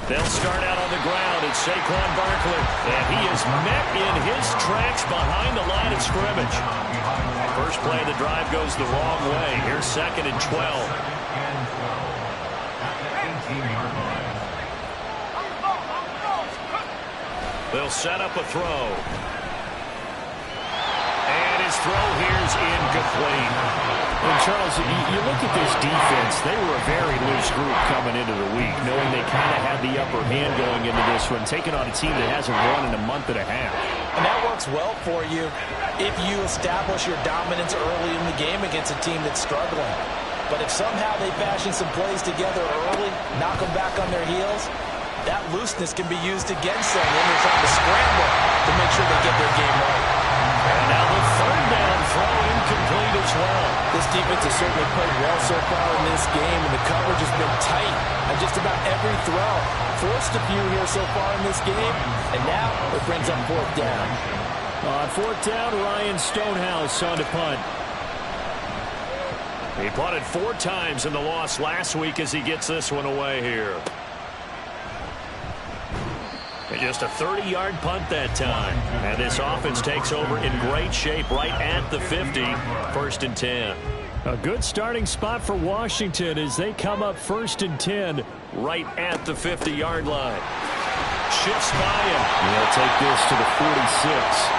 They'll start out on the ground. It's Saquon Barkley. And he is met in his tracks behind the line of scrimmage. First play of the drive goes the wrong way. Here's 2nd and 12. They'll set up a throw. And his throw here's incomplete. And Charles, you look at this defense, they were a very loose group coming into the week, knowing they kind of had the upper hand going into this one, taking on a team that hasn't won in a month and a half. And that works well for you if you establish your dominance early in the game against a team that's struggling. But if somehow they fashion some plays together early, knock them back on their heels, that looseness can be used against them when they're trying to scramble to make sure they get their game right. And now the 3rd down throw incomplete as well. This defense has certainly played well so far in this game, and the coverage has been tight on just about every throw. Forced a few here so far in this game, and now it brings up 4th down. On 4th down, Ryan Stonehouse on to punt. He punted 4 times in the loss last week as he gets this one away here. And just a 30-yard punt that time. And this offense takes over in great shape right at the 50. 1st and 10. A good starting spot for Washington as they come up 1st and 10. Right at the 50-yard line. Shifts by him. They'll take this to the 46.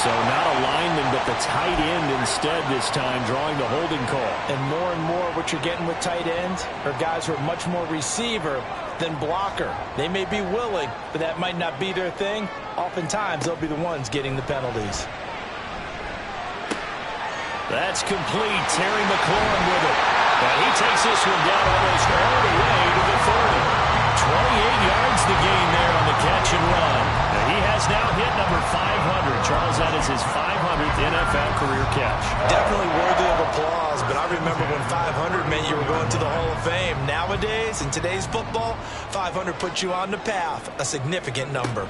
So not a lineman, but the tight end instead this time, drawing the holding call. And more what you're getting with tight ends are guys who are much more receiver than blocker. They may be willing, but that might not be their thing. Oftentimes, they'll be the ones getting the penalties. That's complete. Terry McLaurin with it. And he takes this one down almost all the way to the 30. 28 yards the gain there on the catch and run. And he has now hit number 500. Charles, that is his 500th NFL career catch. Definitely worthy of applause, but I remember when 500 meant you were going to the Hall of Fame. Nowadays, in today's football, 500 puts you on the path, a significant number.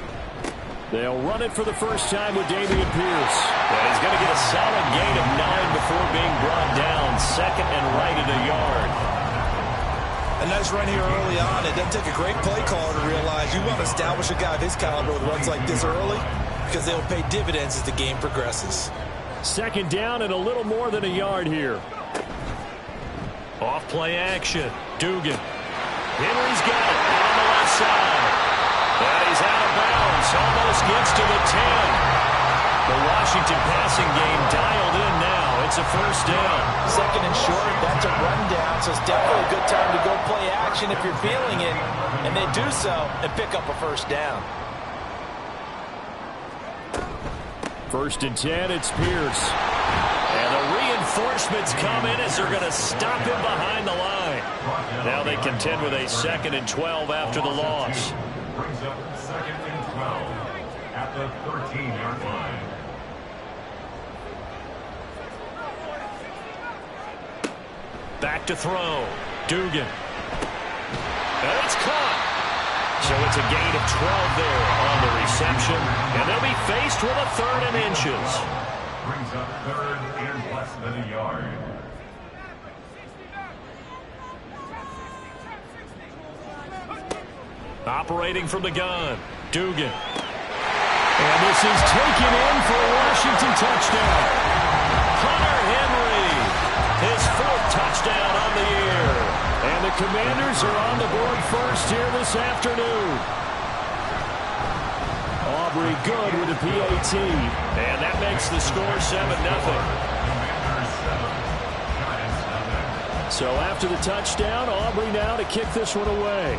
They'll run it for the first time with Dameon Pierce. And he's going to get a solid gain of 9 before being brought down. 2nd and right at a yard. A nice run here early on. It doesn't take a great play caller to realize you want to establish a guy of his caliber with runs like this early because they'll pay dividends as the game progresses. 2nd down and a little more than a yard here. Off play action. Dugan. Henry's got it on the left side. And he's out of bounds. Almost gets to the 10. The Washington passing game dialed in now. It's a 1st down. 2nd and short. That's a rundown, so it's definitely a good time to go play action if you're feeling it. And they do so and pick up a 1st down. 1st and 10, it's Pierce. And the reinforcements come in as they're going to stop him behind the line. Now they contend with a 2nd and 12 after the loss. Brings up 2nd and 12 at the 13-yard line. Back to throw. Dugan. And it's caught. So it's a gain of 12 there on the reception. And they'll be faced with a 3rd and inches. Brings up 3rd and less than a yard. Operating from the gun. Dugan. And this is taken in for a Washington touchdown. Hunter Henry. His 4th touchdown on the year. And the Commanders are on the board first here this afternoon. Aubrey good with a PAT. And that makes the score 7-0. So after the touchdown, Aubrey now to kick this one away.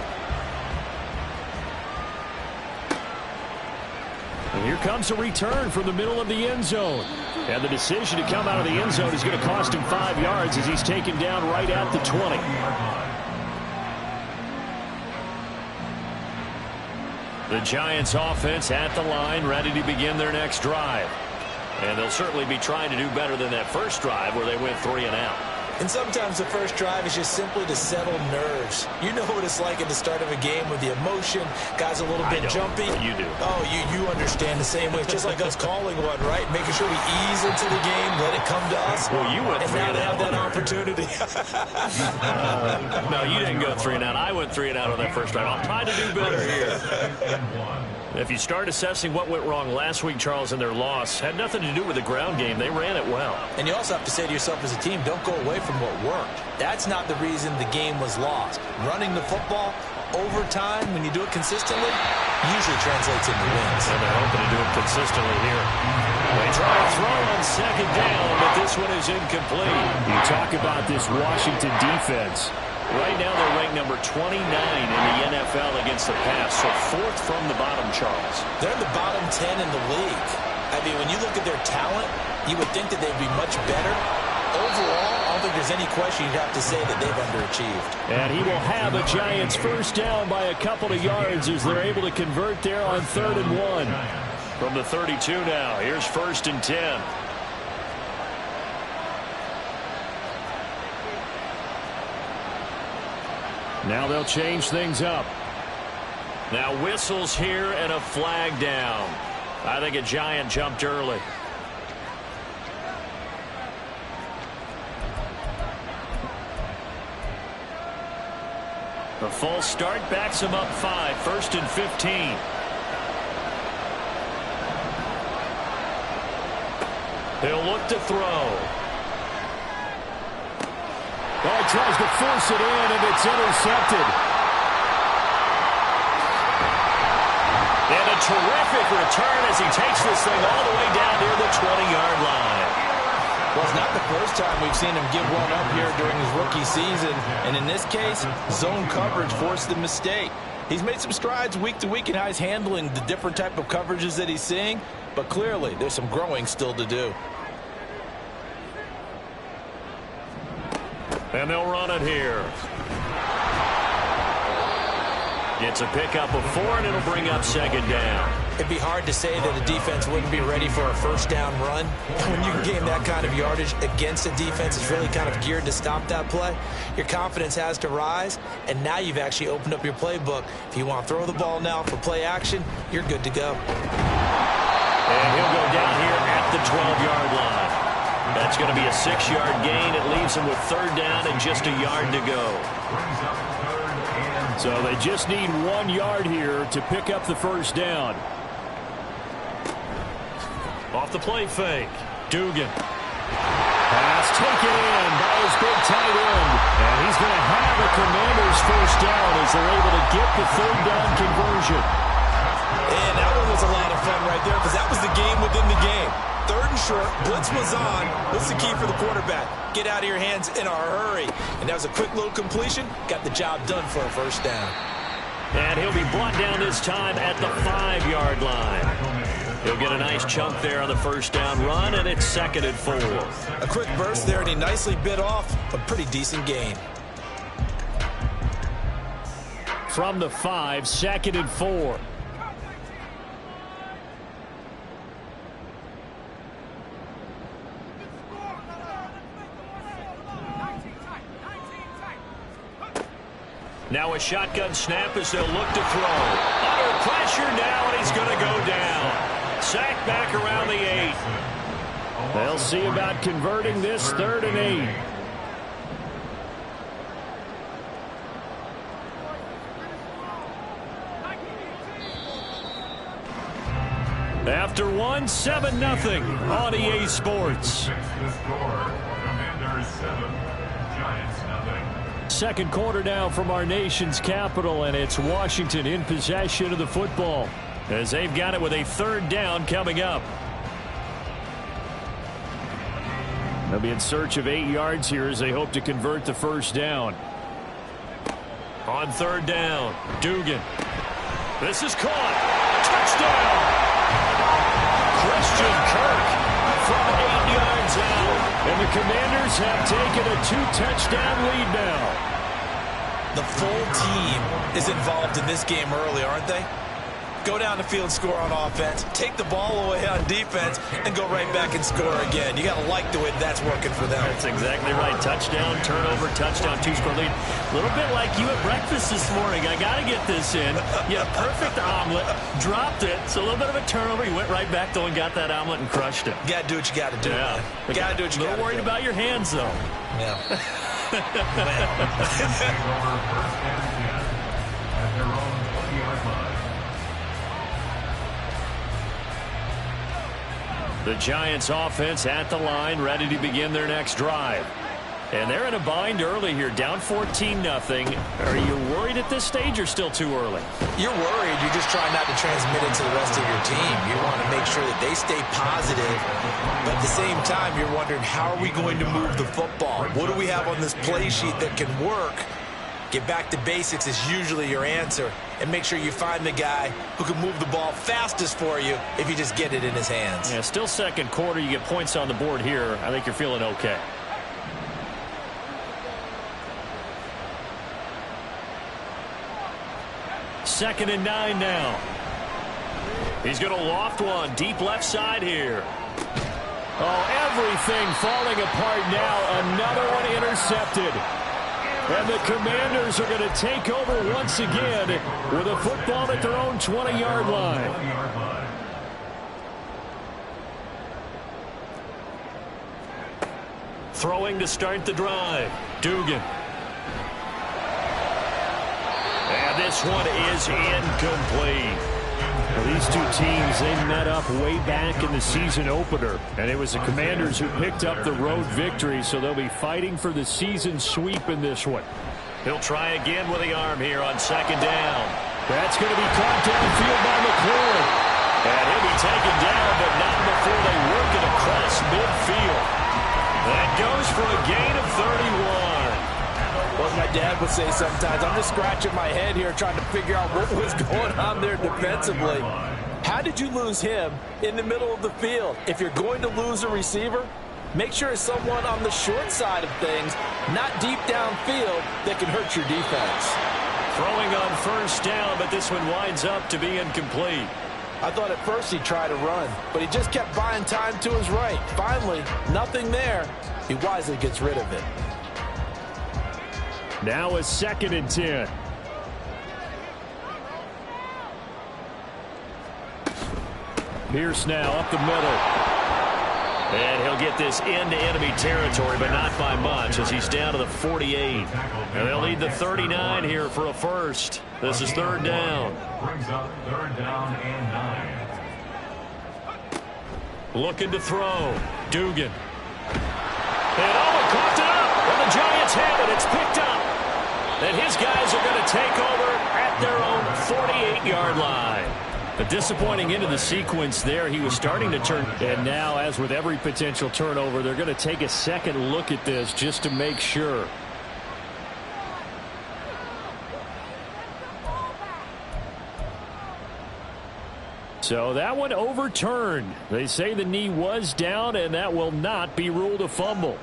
And here comes a return from the middle of the end zone. And the decision to come out of the end zone is going to cost him 5 yards as he's taken down right at the 20. The Giants offense at the line, ready to begin their next drive. And they'll certainly be trying to do better than that first drive where they went 3 and out. And sometimes the first drive is just simply to settle nerves. You know what it's like at the start of a game with the emotion. Guys a little bit jumpy. You do. Oh, you understand the same way. It's just like us calling one, right? Making sure we ease into the game, let it come to us. Well, you went and 3 now and they out. have that opportunity. No, you didn't go 3 and out. I went 3 and out on that first drive. I'm trying to do better here. If you start assessing what went wrong last week, Charles, in their loss, had nothing to do with the ground game. They ran it well. And you also have to say to yourself as a team, don't go away from what worked. That's not the reason the game was lost. Running the football over time, when you do it consistently, usually translates into wins. And they're hoping to do it consistently here. They try to throw on second down, but this one is incomplete. You talk about this Washington defense. Right now they're ranked number 29 in the NFL against the pass, so 4th from the bottom, Charles. They're in the bottom 10 in the league. I mean, when you look at their talent, you would think that they'd be much better. Overall, I don't think there's any question you'd have to say that they've underachieved. And he will have a Giants first down by a couple of yards as they're able to convert there on 3rd and 1. From the 32 now, here's 1st and 10. Now they'll change things up. Now whistles here and a flag down. I think a Giant jumped early. The false start backs him up 5, 1st and 15. He'll look to throw. Oh, he tries to force it in, and it's intercepted. And a terrific return as he takes this thing all the way down near the 20-yard line. Well, it's not the first time we've seen him give one up here during his rookie season. And in this case, zone coverage forced the mistake. He's made some strides week to week in how he's handling the different type of coverages that he's seeing. But clearly, there's some growing still to do. And they'll run it here. It's a pickup of 4, and it'll bring up 2nd down. It'd be hard to say that a defense wouldn't be ready for a first down run. When you gain that kind of yardage against a defense that's really kind of geared to stop that play, your confidence has to rise, and now you've actually opened up your playbook. If you want to throw the ball now for play action, you're good to go. And he'll go down here at the 12-yard line. That's going to be a 6-yard gain. It leaves him with 3rd down and just a yard to go. So they just need 1 yard here to pick up the first down. Off the play fake. Dugan. Pass taken in by his big tight end. And he's going to have a Commanders first down as they're able to get the 3rd down conversion. And that one was a lot of fun right there because that was the game within the game. 3rd and short, blitz was on. What's the key for the quarterback? Get out of your hands in a hurry. And that was a quick little completion. Got the job done for a first down. And he'll be brought down this time at the 5-yard line. He'll get a nice chunk there on the first down run, and it's 2nd and 4. A quick burst there, and he nicely bit off a pretty decent gain. From the 5, 2nd and 4. Now a shotgun snap as they'll look to throw. Under pressure now, and he's going to go down. Sacked back around the 8. They'll see about converting this 3rd and 8. After 1, 7-0 on EA Sports. The score, Commanders 7, Giants 0. Second quarter now from our nation's capital, and it's Washington in possession of the football as they've got it with a 3rd down coming up. They'll be in search of 8 yards here as they hope to convert the first down. On 3rd down, Dugan. This is caught. Touchdown! Christian Kirk from 8 yards out. And the Commanders have taken a 2-touchdown lead now. The full team is involved in this game early, aren't they? go down the field, score on offense, take the ball away on defense, and go right back and score again. You got to like the way that's working for them. That's exactly right. Touchdown, turnover, touchdown, two-score lead. A little bit like you at breakfast this morning. I got to get this in. Yeah, perfect omelet. Dropped it. So a little bit of a turnover. You went right back, though, and got that omelet and crushed it. You got to do what you got to do, man. You got to do what you got to do. A little worried about your hands, though. Yeah. The Giants offense at the line, ready to begin their next drive. And they're in a bind early here, down 14-0. Are you worried at this stage or still too early? You're worried. You're just trying not to transmit it to the rest of your team. You want to make sure that they stay positive. But at the same time, you're wondering, how are we going to move the football? What do we have on this play sheet that can work? Get back to basics is usually your answer. And make sure you find the guy who can move the ball fastest for you if you just get it in his hands. Yeah, still second quarter. You get points on the board here. I think you're feeling okay. Second and 9 now. He's going to loft one deep left side here. Oh, everything falling apart now. Another one intercepted. And the Commanders are going to take over once again with a football at their own 20-yard line. Throwing to start the drive. Dugan. And this one is incomplete. Well, these two teams, they met up way back in the season opener, and it was the Commanders who picked up the road victory, so they'll be fighting for the season sweep in this one. He'll try again with the arm here on second down. That's going to be caught downfield by McLaurin. And he'll be taken down, but not before they work it across midfield. That goes for a gain of 31. What my dad would say sometimes, I'm just scratching my head here trying to figure out what was going on there defensively. How did you lose him in the middle of the field? If you're going to lose a receiver, make sure it's someone on the short side of things, not deep downfield, that can hurt your defense. Throwing on first down, but this one winds up to be incomplete. I thought at first he'd try to run, but he just kept buying time to his right. Finally, nothing there. He wisely gets rid of it. Now a second and 10. Pierce now up the middle. And he'll get this into enemy territory, but not by much as he's down to the 48. And they'll need the 39 here for a first. This is third down. Brings up third down and 9. Looking to throw. Dugan. And caught it up. And the Giants have it. It's picked up. And his guys are going to take over at their own 48-yard line. A disappointing end of the sequence there. He was starting to turn. And now, as with every potential turnover, they're going to take a second look at this just to make sure. So that one overturned. They say the knee was down, and that will not be ruled a fumble.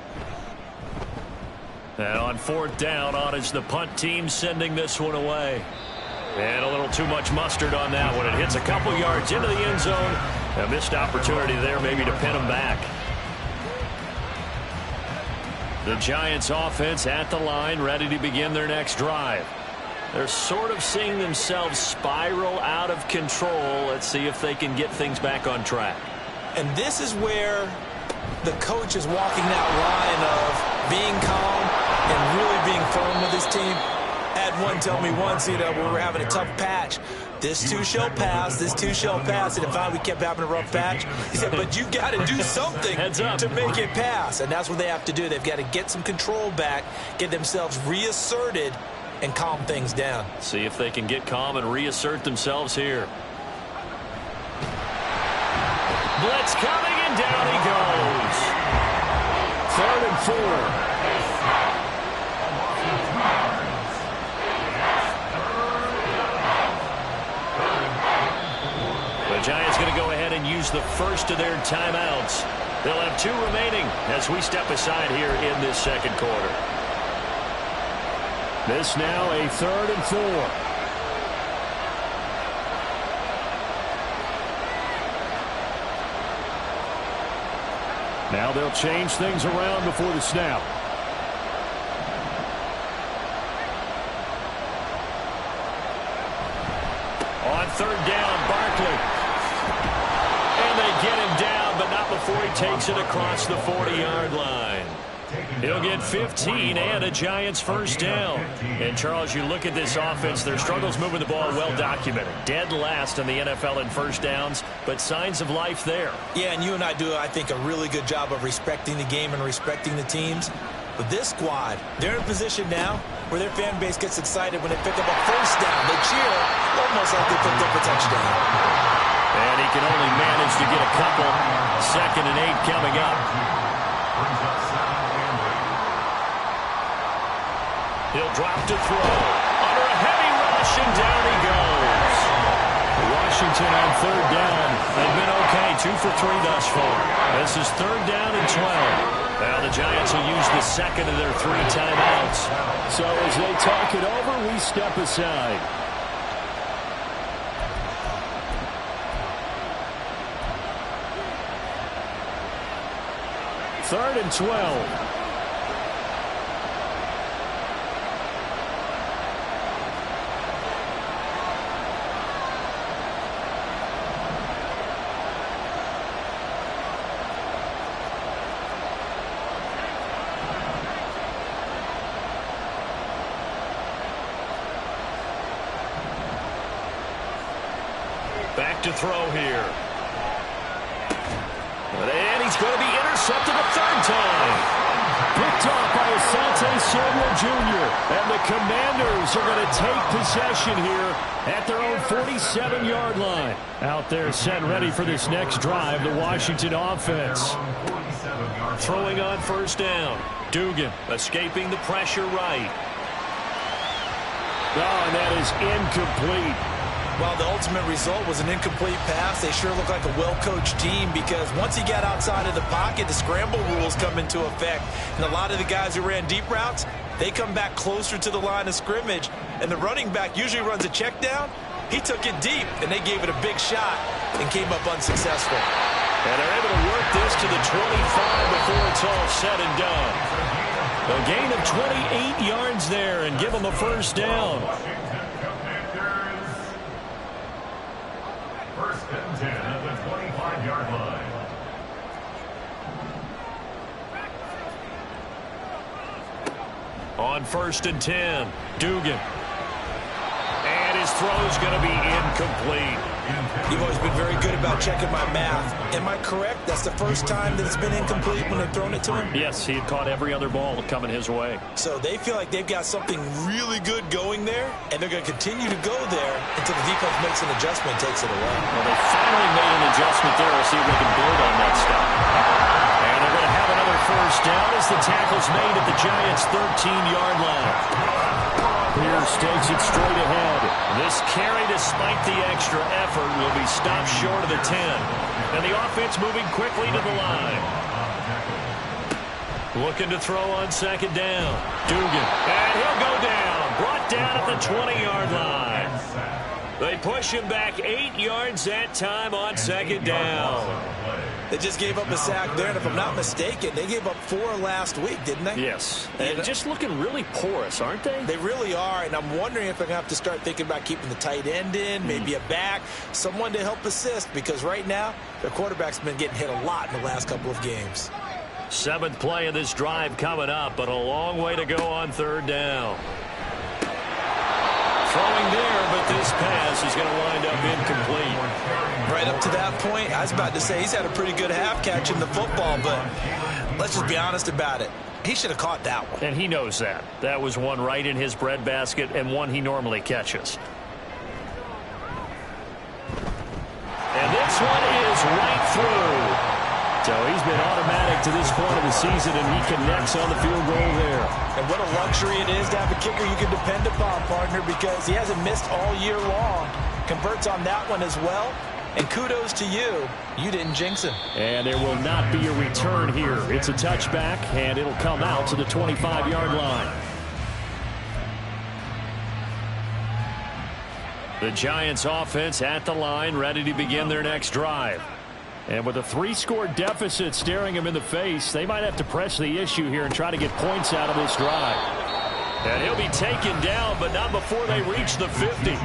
And on fourth down, on is the punt team sending this one away. And a little too much mustard on that one. It hits a couple yards into the end zone. A missed opportunity there maybe to pin them back. The Giants offense at the line, ready to begin their next drive. They're sort of seeing themselves spiral out of control. Let's see if they can get things back on track. And this is where the coach is walking that line of being calm and really being firm with his team. Had one tell me once, we were having a tough patch. This too shall pass, this too shall pass. And if we kept having a rough patch, he said, but you got to do something to make it pass. And that's what they have to do. They've got to get some control back, get themselves reasserted, and calm things down. See if they can get calm and reassert themselves here. Blitz coming, and down he goes. 3rd and 4. The Giants going to go ahead and use the first of their timeouts. They'll have 2 remaining as we step aside here in this second quarter. This now a 3rd and 4. Now they'll change things around before the snap. On third down, Barkley. And they get him down, but not before he takes it across the 40-yard line. He'll get 15 and a Giants first down. And, Charles, you look at this offense, their struggles moving the ball well documented. Dead last in the NFL in first downs, but signs of life there. Yeah, and you and I do, I think, a really good job of respecting the game and respecting the teams. But this squad, they're in a position now where their fan base gets excited when they pick up a first down. They cheer almost like they picked up a touchdown. And he can only manage to get a couple. 2nd and 8 coming up. He'll drop to throw. Under a heavy rush, and down he goes. Washington on third down. They've been okay, 2 for 3 thus far. This is 3rd down and 12. Now the Giants will use the second of their 3 timeouts. So as they talk it over, we step aside. Third and 12. Back to throw here. And he's going to be intercepted a 3rd time. Picked off by Asante Samuel Jr. And the Commanders are going to take possession here at their own 47-yard line. Out there set ready for this next drive, the Washington offense. Throwing on first down. Dugan escaping the pressure right. Oh, and that is incomplete. Well, the ultimate result was an incomplete pass. They sure look like a well-coached team because once he got outside of the pocket, the scramble rules come into effect. And a lot of the guys who ran deep routes, they come back closer to the line of scrimmage. And the running back usually runs a check down. He took it deep, and they gave it a big shot and came up unsuccessful. And they're able to work this to the 25 before it's all said and done. A gain of 28 yards there and give them a first down. First and 10 at the 25-yard line. On 1st and 10, Dugan. And his throw's going to be incomplete. You've always been very good about checking my math. Am I correct? That's the first time that it's been incomplete when they've thrown it to him? Yes, he had caught every other ball coming his way. So they feel like they've got something really good going there, and they're going to continue to go there until the defense makes an adjustment and takes it away. Well, they finally made an adjustment there. We'll see if they can build on that stuff. And they're going to have another first down as the tackle's made at the Giants' 13-yard line. Pierce takes it straight ahead. This carry, despite the extra effort, will be stopped short of the 10. And the offense moving quickly to the line. Looking to throw on 2nd down. Dugan. And he'll go down. Brought down at the 20-yard line. They push him back 8 yards that time on 2nd down. They just gave up a sack there, and if I'm not mistaken, they gave up 4 last week, didn't they? Yes. And just looking really porous, aren't they? They really are, and I'm wondering if they're going to have to start thinking about keeping the tight end in, maybe a back, someone to help assist, because right now, their quarterback's been getting hit a lot in the last couple of games. 7th play of this drive coming up, but a long way to go on 3rd down. Throwing there, but this pass is going to wind up incomplete. Right up to that point, I was about to say he's had a pretty good half catching the football, but let's just be honest about it. He should have caught that one. And he knows that. That was one right in his breadbasket and one he normally catches. And this one is right through. So he's been automatic to this point of the season, and he connects on the field goal there. And what a luxury it is to have a kicker you can depend upon, partner, because he hasn't missed all year long. Converts on that one as well. And kudos to you. You didn't jinx him. And there will not be a return here. It's a touchback, and it'll come out to the 25-yard line. The Giants offense at the line, ready to begin their next drive. And with a 3-score deficit staring him in the face, they might have to press the issue here and try to get points out of this drive. And he'll be taken down, but not before they reach the 50.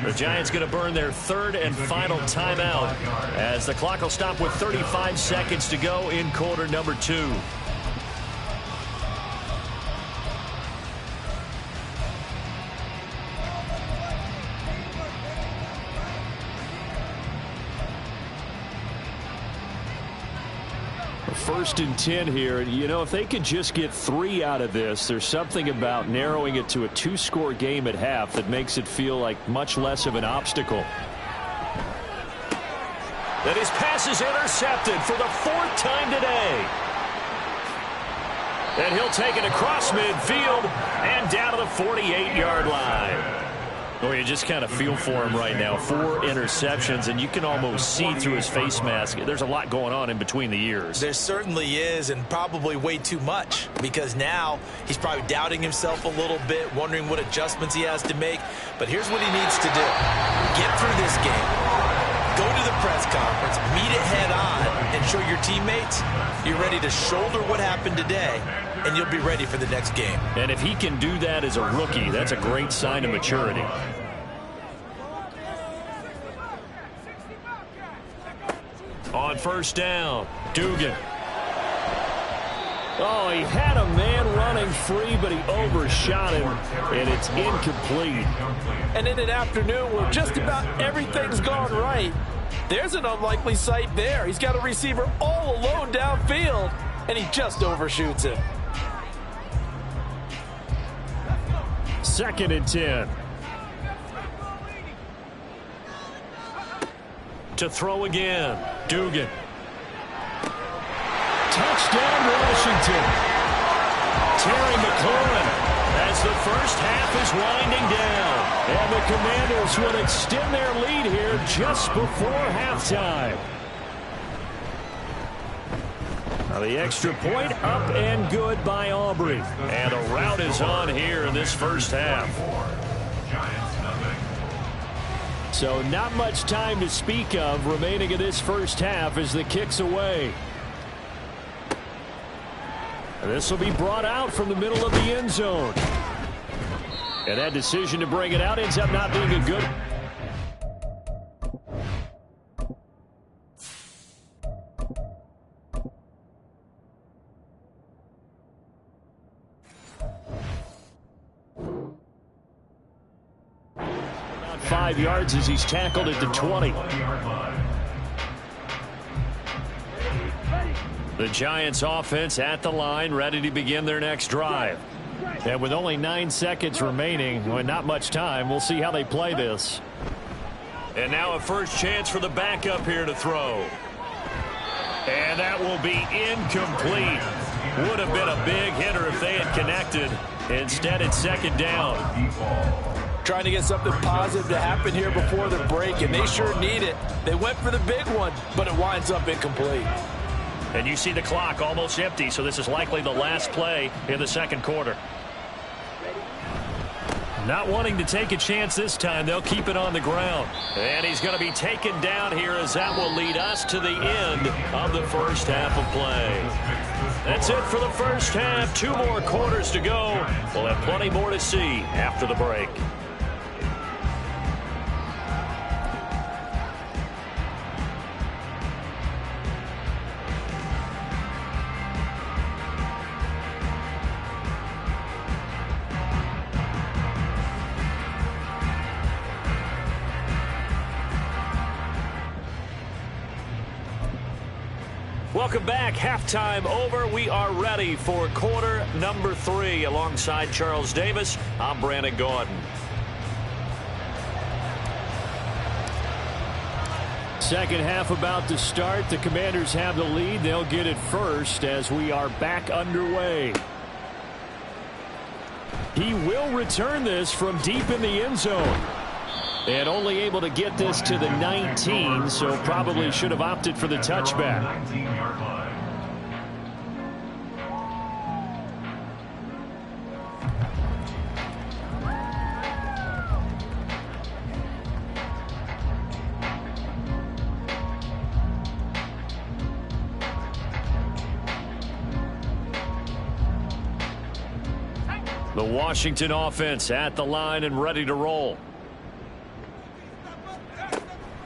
The Giants going to burn their third and final timeout as the clock will stop with 35 seconds to go in quarter number 2. First and 10 here. You know, if they could just get 3 out of this, there's something about narrowing it to a 2-score game at half that makes it feel like much less of an obstacle. And his pass is intercepted for the 4th time today. And he'll take it across midfield and down to the 48-yard line. Well, you just kind of feel for him right now. 4 interceptions, and you can almost see through his face mask. There's a lot going on in between the ears. There certainly is, and probably way too much, because now he's probably doubting himself a little bit, wondering what adjustments he has to make. But here's what he needs to do. Get through this game. Go to the press conference, meet it head on, and show your teammates you're ready to shoulder what happened today, and you'll be ready for the next game. And if he can do that as a rookie, that's a great sign of maturity. On first down, Dugan. Oh, he had a man running free, but he overshot him, and it's incomplete. And in an afternoon where just about everything's gone right, there's an unlikely sight there. He's got a receiver all alone downfield, and he just overshoots him. 2nd and 10. To throw again, Dugan. Touchdown, Washington. Terry McLaurin as the first half is winding down. And the Commanders will extend their lead here just before halftime. Now the extra point up and good by Aubrey. And a rout is on here in this first half. So not much time to speak of remaining in this first half as the kick's away. And this will be brought out from the middle of the end zone. And that decision to bring it out ends up not being a good. About 5 yards as he's tackled at the 20. The Giants offense at the line, ready to begin their next drive. And with only 9 seconds remaining, well, not much time, we'll see how they play this. And now a first chance for the backup here to throw. And that will be incomplete. Would have been a big hitter if they had connected. Instead, it's 2nd down. Trying to get something positive to happen here before the break, and they sure need it. They went for the big one, but it winds up incomplete. And you see the clock almost empty, so this is likely the last play in the second quarter. Not wanting to take a chance this time, they'll keep it on the ground. And he's going to be taken down here as that will lead us to the end of the first half of play. That's it for the first half. 2 more quarters to go. We'll have plenty more to see after the break. Welcome back. Halftime over. We are ready for quarter number 3. Alongside Charles Davis, I'm Brandon Gaudin. Second half about to start. The Commanders have the lead. They'll get it first as we are back underway. He will return this from deep in the end zone. And only able to get this to the 19, so probably should have opted for the touchback. The Washington offense at the line and ready to roll.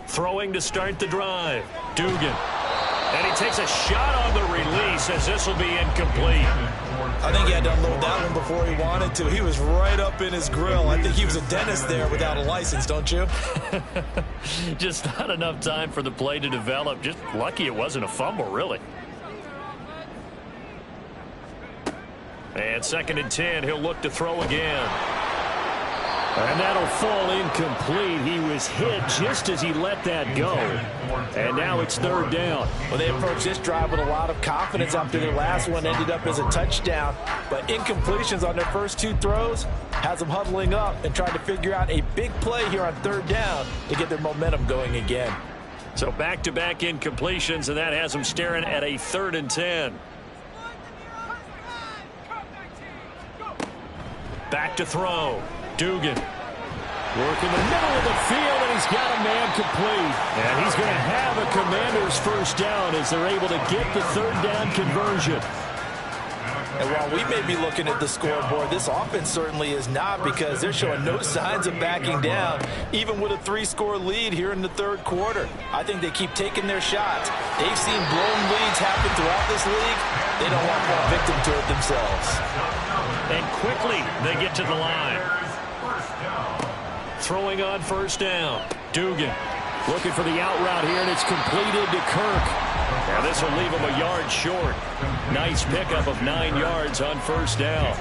Throwing to start the drive. Dugan. And he takes a shot on the release as this will be incomplete. I think he had to unload that one before he wanted to. He was right up in his grill. I think he was a dentist there without a license, don't you? Just not enough time for the play to develop. Just lucky it wasn't a fumble, really. And 2nd and 10, he'll look to throw again. And that'll fall incomplete. He was hit just as he let that go. And now it's 3rd down. Well, they approached this drive with a lot of confidence after their last one ended up as a touchdown. But incompletions on their first 2 throws has them huddling up and trying to figure out a big play here on 3rd down to get their momentum going again. So back-to-back incompletions, and that has them staring at a 3rd and 10. Back to throw. Dugan. Working the middle of the field, and he's got a man complete. And he's going to have a Commanders first down as they're able to get the 3rd down conversion. And while we may be looking at the scoreboard, this offense certainly is not, because they're showing no signs of backing down, even with a 3-score lead here in the 3rd quarter. I think they keep taking their shots. They've seen blown leads happen throughout this league. They don't want to fall victim to it themselves. And quickly, they get to the line. Throwing on 1st down. Dugan looking for the out route here, and it's completed to Kirk. Now this will leave him a yard short. Nice pickup of 9 yards on 1st down.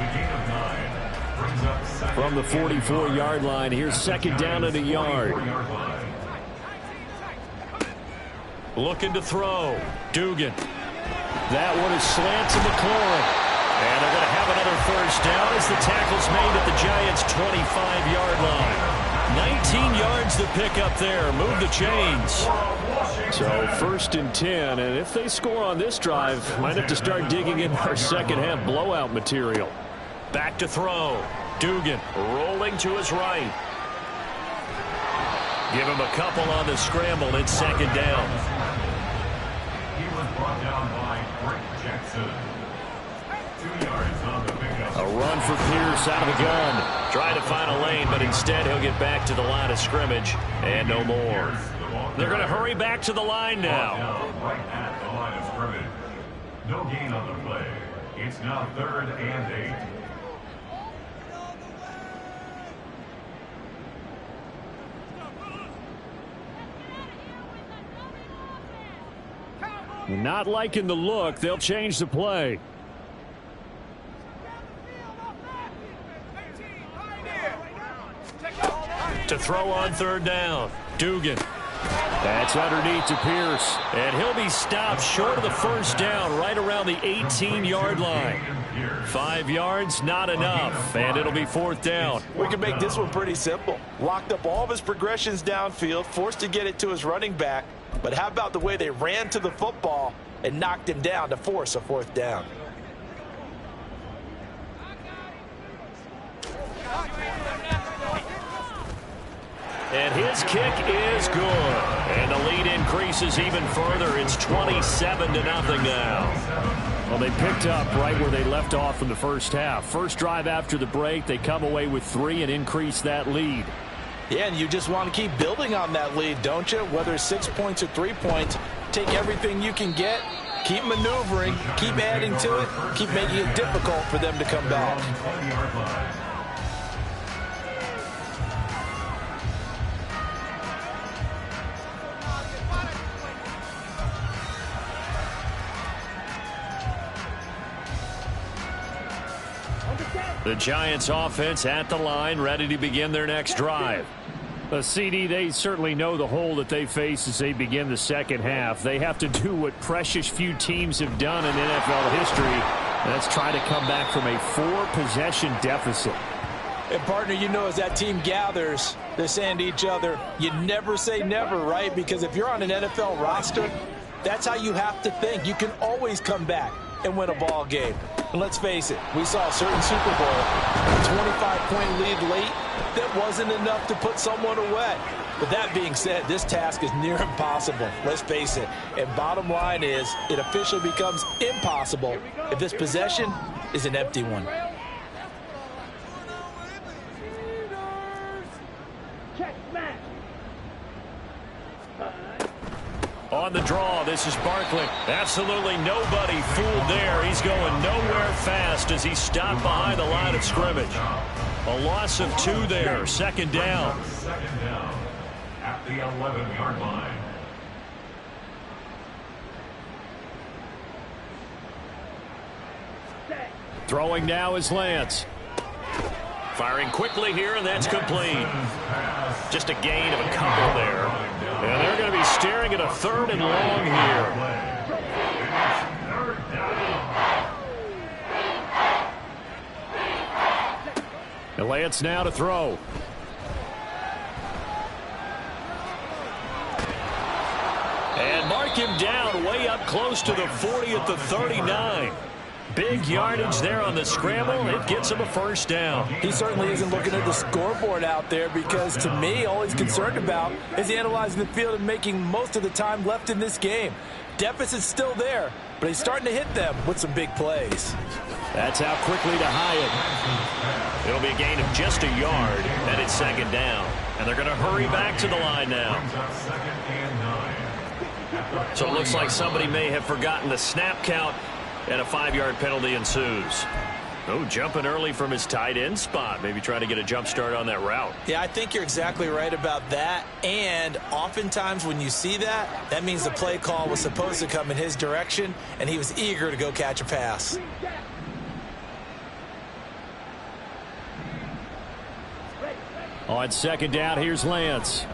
From the 44-yard line, here's 2nd down and a yard. Looking to throw. Dugan. That one is slant to McLaurin. And they're going to have another 1st down as the tackle's made at the Giants' 25-yard line. 19 yards to pick up there. Move the chains. So 1st and 10, and if they score on this drive, might have to start digging in our second-half blowout material. Back to throw. Dugan rolling to his right. Give him a couple on the scramble. It's 2nd down. He was brought down by Frank Jackson. 2 yards on the pickup. A run for Pierce out of the gun. Trying to find a lane, but instead he'll get back to the line of scrimmage. And no more. They're going to hurry back to the line now. Right at the line of scrimmage. No gain on the play. It's now 3rd and 8. Not liking the look. They'll change the play. To throw on 3rd down. Dugan. That's underneath to Pierce. And he'll be stopped short of the 1st down right around the 18-yard line. 5 yards, not enough. And it'll be 4th down. We can make this one pretty simple. Locked up all of his progressions downfield, forced to get it to his running back. But how about the way they ran to the football and knocked him down to force a 4th down? And his kick is good. And the lead increases even further. It's 27-0 now. Well, they picked up right where they left off in the first half. First drive after the break, they come away with 3 and increase that lead. Yeah, and you just want to keep building on that lead, don't you? Whether it's 6 points or 3 points, take everything you can get, keep maneuvering, keep adding to it, keep making it difficult for them to come back. The Giants offense at the line, ready to begin their next drive. CD, they certainly know the hole that they face as they begin the second half. They have to do what precious few teams have done in NFL history. That's try to come back from a 4-possession deficit. And, partner, you know, as that team gathers, they're saying to each other, you never say never, right? Because if you're on an NFL roster, that's how you have to think. You can always come back and win a ball game. And let's face it, we saw a certain Super Bowl, a 25-point lead late, that wasn't enough to put someone away. But that being said, this task is near impossible. Let's face it. And bottom line is, it officially becomes impossible if this possession is an empty one. On the draw, this is Barkley. Absolutely nobody fooled there. He's going nowhere fast as he's stopped behind the line of scrimmage. A loss of 2 there. Second down. Second down at the 11-yard line. Throwing now is Lance. Firing quickly here, and that's complete. Just a gain of a couple there. And they're going to be staring at a 3rd and long here. And Lance now to throw. And mark him down way up close to the 40 at the 39. Big yardage there on the scramble. It gets him a first down. He certainly isn't looking at the scoreboard out there because, to me, all he's concerned about is analyzing the field and making most of the time left in this game. Deficit's still there, but he's starting to hit them with some big plays. That's out quickly to Hyatt. It'll be a gain of just a yard, and it's second down. And they're going to hurry back to the line now. So it looks like somebody may have forgotten the snap count, and a 5-yard penalty ensues. Oh, jumping early from his tight end spot. Maybe trying to get a jump start on that route. Yeah, I think you're exactly right about that. And oftentimes when you see that, that means the play call was supposed to come in his direction, and he was eager to go catch a pass. On second down, here's Lance.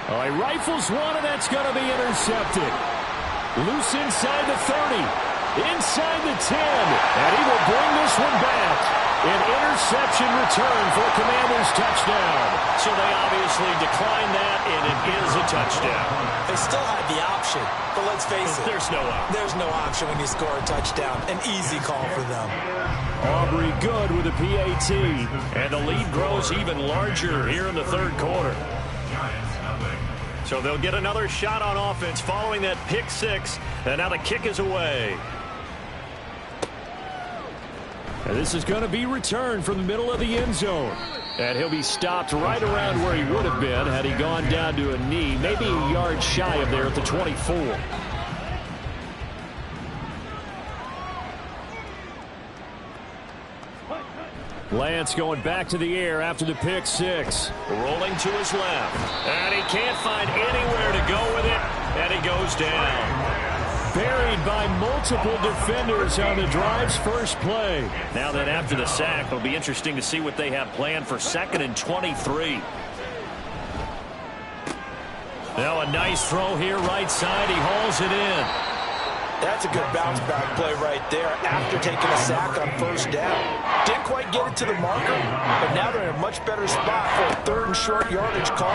Oh, he rifles one, and that's going to be intercepted. Loose inside the 30. Inside the 10, and he will bring this one back. An interception return for a Commanders touchdown. So they obviously declined that, and it is a touchdown. They still had the option, but let's face it. There's no option. There's no option when you score a touchdown. An easy call for them. Aubrey good with a PAT, and the lead grows even larger here in the third quarter. So they'll get another shot on offense following that pick six, and now the kick is away. And this is going to be returned from the middle of the end zone. And he'll be stopped right around where he would have been had he gone down to a knee, maybe a yard shy of there at the 24. Lance going back to the air after the pick six. Rolling to his left. And he can't find anywhere to go with it. And he goes down. Buried by multiple defenders on the drive's first play. Now then, after the sack, it'll be interesting to see what they have planned for 2nd and 23. Now a nice throw here right side. He hauls it in. That's a good bounce back play right there after taking a sack on first down. Didn't quite get it to the marker, but now they're in a much better spot for a 3rd and short yardage call.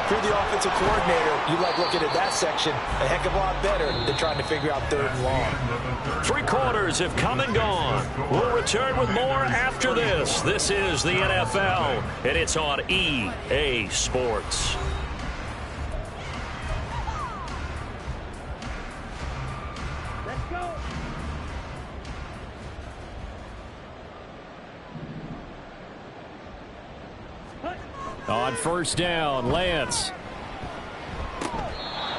Through the offensive coordinator, you like looking at that section a heck of a lot better than trying to figure out 3rd and long. 3 quarters have come and gone. We'll return with more after this. This is the NFL, and it's on EA Sports. On first down, Lance.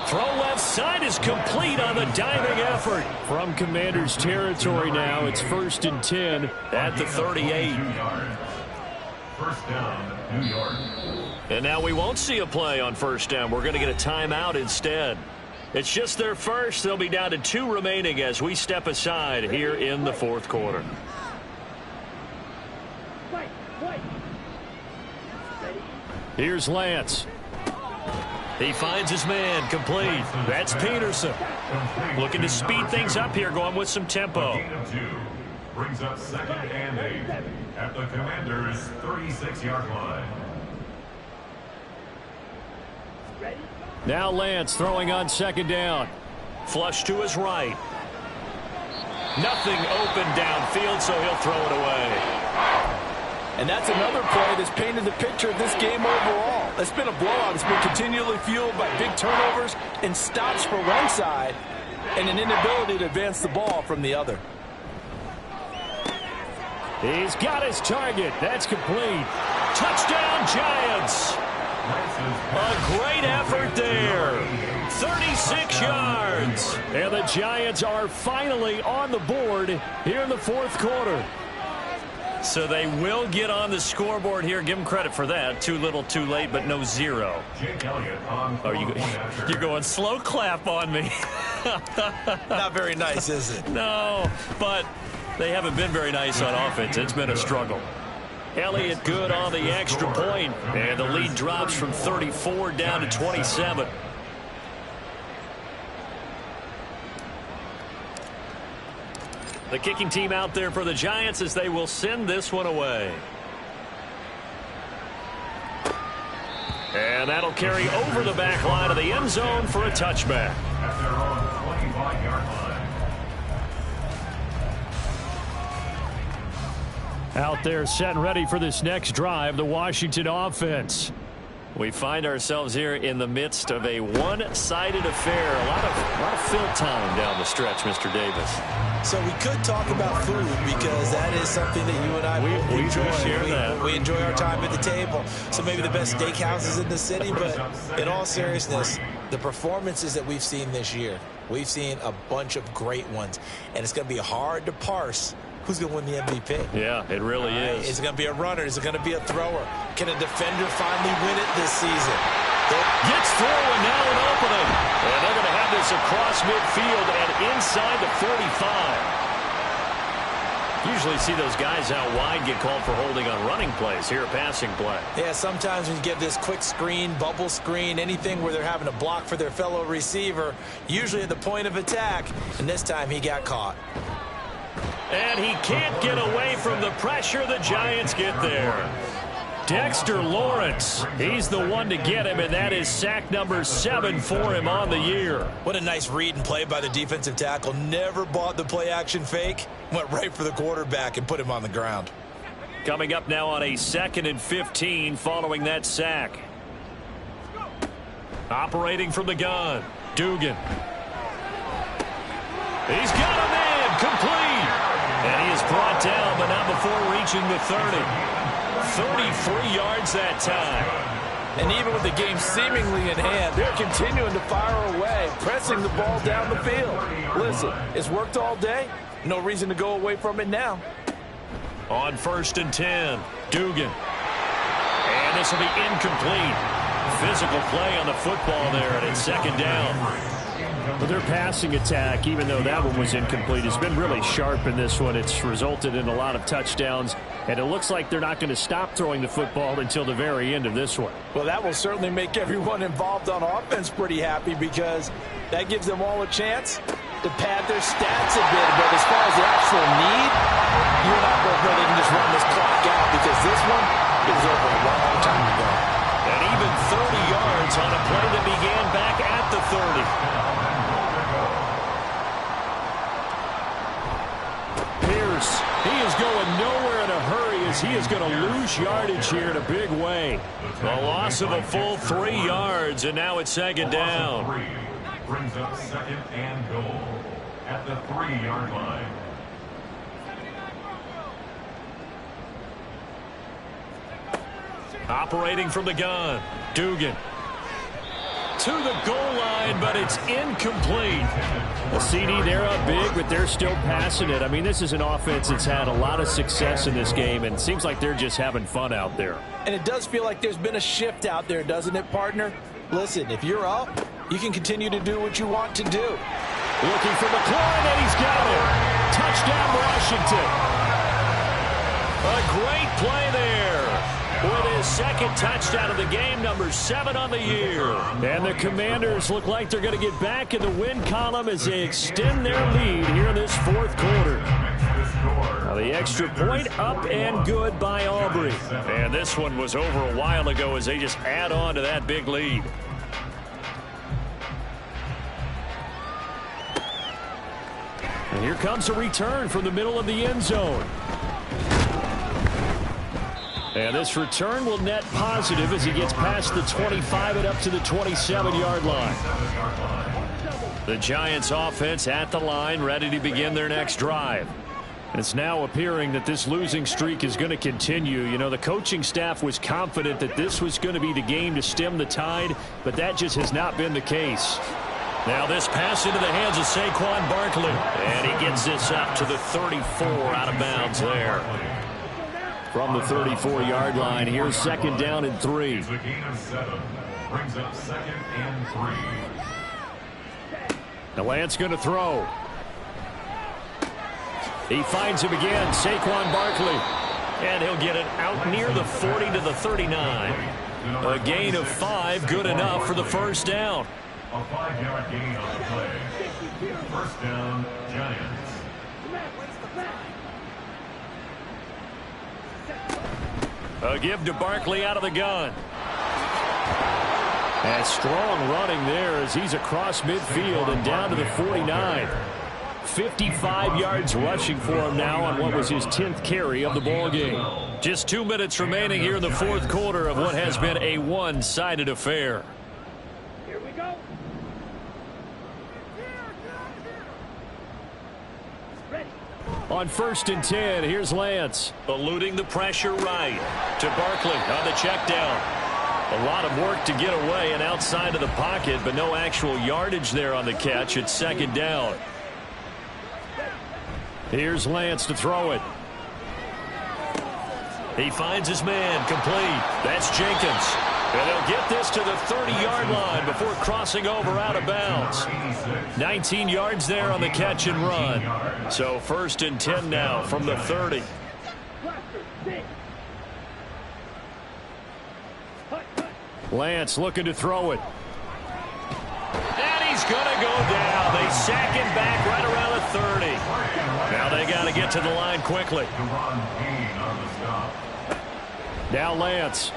Throw left side is complete on the diving effort. From Commanders territory now, it's 1st and 10 at the 38. First down, New York. And now we won't see a play on first down. We're going to get a timeout instead. It's just their first. They'll be down to 2 remaining as we step aside here in the 4th quarter. Here's Lance. He finds his man, complete. That's Peterson. Looking to speed things up here, going with some tempo. Gain of 2 brings up 2nd and 8 at the Commanders' 36-yard line. Now Lance throwing on 2nd down. Flush to his right. Nothing open downfield, so he'll throw it away. And that's another play that's painted the picture of this game overall. It's been a blowout. It's been continually fueled by big turnovers and stops for one side and an inability to advance the ball from the other. He's got his target. That's complete. Touchdown, Giants. A great effort there. 36 yards. And the Giants are finally on the board here in the fourth quarter. So they will get on the scoreboard here. Give them credit for that. Too little, too late, but no zero. You're going slow clap on me. Not very nice, is it? No, but they haven't been very nice on offense. It's been a struggle. Elliott good on the extra point, and the lead drops from 34 down to 27. The kicking team out there for the Giants as they will send this one away. And that'll carry over the back line of the end zone for a touchback. At their own 25-yard line. Out there set and ready for this next drive, the Washington offense. We find ourselves here in the midst of a one-sided affair. A lot of fill time down the stretch, Mr. Davis. So we could talk about food because that is something that you and I we enjoy. share that. We enjoy our time at the table. So maybe the best steakhouses in the city, but in all seriousness, the performances that we've seen this year, we've seen a bunch of great ones, and it's going to be hard to parse who's going to win the MVP. Yeah, it really is. Is it going to be a runner? Is it going to be a thrower? Can a defender finally win it this season? Gets through, and now an opening. And they're going to have this across midfield and inside the 45. Usually see those guys out wide get called for holding on running plays. Here a passing play. Yeah, sometimes when you give this quick screen, bubble screen, anything where they're having to block for their fellow receiver, usually at the point of attack, and this time he got caught. And he can't get away from the pressure. The Giants get there. Dexter Lawrence, he's the one to get him, and that is sack number 7 for him on the year. What a nice read and play by the defensive tackle. Never bought the play-action fake. Went right for the quarterback and put him on the ground. Coming up now on a 2nd and 15 following that sack. Operating from the gun, Dugan. He's got him in, complete. And he is brought down, but not before reaching the 30. 33 yards that time. And even with the game seemingly in hand, they're continuing to fire away, pressing the ball down the field. Listen, it's worked all day. No reason to go away from it now. On 1st and 10, Dugan. And this will be incomplete. Physical play on the football there, and it's 2nd down. But their passing attack, even though that one was incomplete, has been really sharp in this one. It's resulted in a lot of touchdowns, and it looks like they're not going to stop throwing the football until the very end of this one. Well, that will certainly make everyone involved on offense pretty happy because that gives them all a chance to pad their stats a bit. But as far as the actual need, you're not going to really just run this clock out because this one is over a long time ago. And even 30 yards on a play that began back at the 30. Pierce, he is going nowhere in a hurry as he is going to lose yardage here in a big way. A loss of a full 3 yards, and now it's 2nd down. Brings up 2nd and goal at the 3-yard line. Operating from the gun, Dugan. To the goal line, but it's incomplete. A CD, they're up big, but they're still passing it. I mean, this is an offense that's had a lot of success in this game, and it seems like they're just having fun out there. And it does feel like there's been a shift out there, doesn't it, partner? Listen, if you're up, you can continue to do what you want to do. Looking for McLaurin, and he's got it. Touchdown, Washington. A great play there. With his 2nd touchdown of the game, number 7 on the year. And the Commanders look like they're going to get back in the win column as they extend their lead here in this 4th quarter. Now the extra point up and good by Aubrey. And this one was over a while ago as they just add on to that big lead. And here comes a return from the middle of the end zone. And this return will net positive as he gets past the 25 and up to the 27-yard line. The Giants offense at the line, ready to begin their next drive. It's now appearing that this losing streak is going to continue. You know, the coaching staff was confident that this was going to be the game to stem the tide, but that just has not been the case. Now this pass into the hands of Saquon Barkley. And he gets this up to the 34 out of bounds there. From the 34-yard line, here's second down and 3. It's a gain of 7. Brings up 2nd and 3. Now Lance going to throw. He finds him again, Saquon Barkley. And he'll get it out near the 40 to the 39. A gain of 5, good enough for the first down. A 5-yard gain on the play. First down, Giants. A give to Barkley out of the gun. And strong running there as he's across midfield and down to the 49. 55 yards rushing for him now on what was his 10th carry of the ball game. Just 2 minutes remaining here in the fourth quarter of what has been a one-sided affair. Here we go. On 1st and 10, here's Lance. Eluding the pressure right to Barkley on the check down. A lot of work to get away and outside of the pocket, but no actual yardage there on the catch. It's second down. Here's Lance to throw it. He finds his man complete. That's Jenkins. And they'll get this to the 30-yard line before crossing over out of bounds. 19 yards there on the catch and run. So 1st and 10 now from the 30. Lance looking to throw it. And he's going to go down. They sack him back right around the 30. Now they got to get to the line quickly. Now Lance.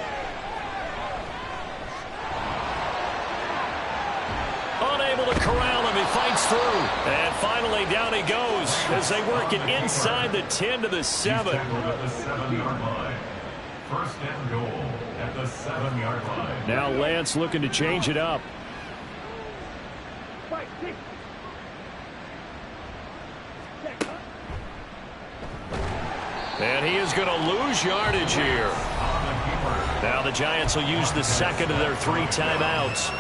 Unable to corral him. He fights through. And finally down he goes as they work it inside the 10 to the 7. First and goal at the 7-yard line. Now Lance looking to change it up. And he is going to lose yardage here. Now the Giants will use the second of their 3 timeouts,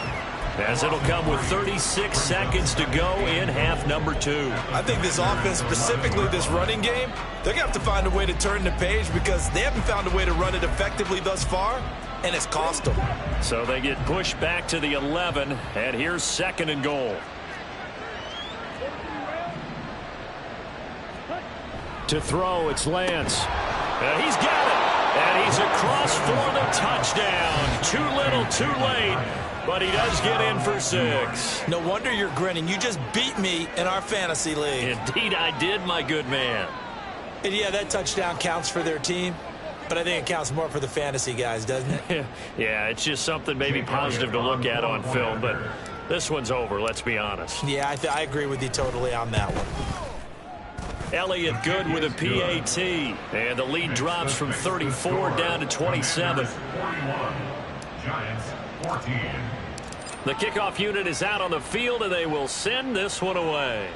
as it'll come with 36 seconds to go in half number 2. I think this offense, specifically this running game, they're going to have to find a way to turn the page because they haven't found a way to run it effectively thus far, and it's cost them. So they get pushed back to the 11, and here's second and goal. To throw, it's Lance. He's got it. And he's across for the touchdown. Too little, too late. But he does get in for 6. No wonder you're grinning. You just beat me in our fantasy league. Indeed I did, my good man. And yeah, that touchdown counts for their team, but I think it counts more for the fantasy guys, doesn't it? Yeah, it's just something maybe positive to look at on film, but this one's over, let's be honest. Yeah, I agree with you totally on that one. Elliott good with a PAT, and the lead drops from 34 down to 27. 41. Giants 14. The kickoff unit is out on the field, and they will send this one away.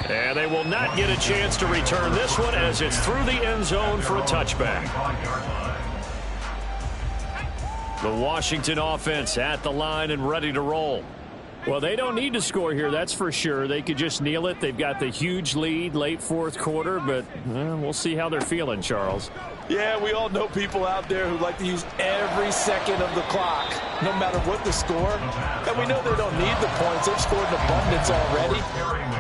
And they will not get a chance to return this one as it's through the end zone for a touchback. The Washington offense at the line and ready to roll. Well, they don't need to score here, that's for sure. They could just kneel it. They've got the huge lead late fourth quarter, but we'll see how they're feeling, Charles. Yeah, we all know people out there who like to use every second of the clock, no matter what the score. And we know they don't need the points. They've scored in abundance already.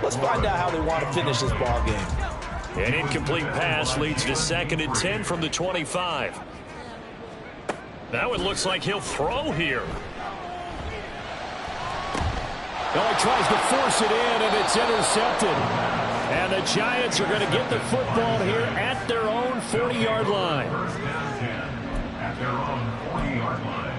Let's find out how they want to finish this ball game. An incomplete pass leads to 2nd and 10 from the 25. Now it looks like he'll throw here. Well, he tries to force it in, and it's intercepted. And the Giants are going to get the football here at their own 40-yard line. First down 10 at their own 40-yard line.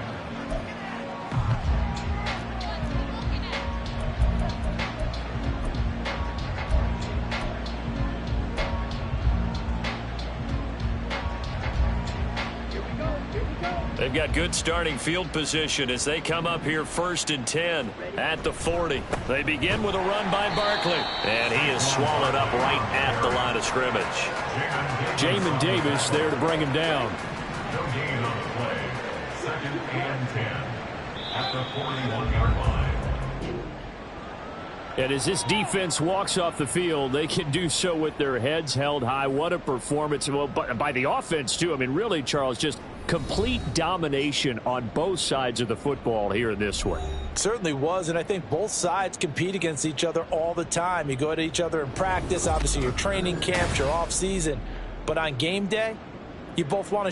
Here we go. Here we go. They've got good starting field position as they come up here 1st and 10 at the 40. They begin with a run by Barkley, and he is swallowed up right at the line of scrimmage. Jamin Davis there to bring him down. No gain on the play. 2nd and 10 at the 41-yard line. And as this defense walks off the field, they can do so with their heads held high. What a performance. Well, by the offense, too. I mean, really, Charles, just complete domination on both sides of the football here in this one. Certainly was, and I think both sides compete against each other all the time. You go at each other in practice, obviously your training camps, your off season. But on game day, you both want to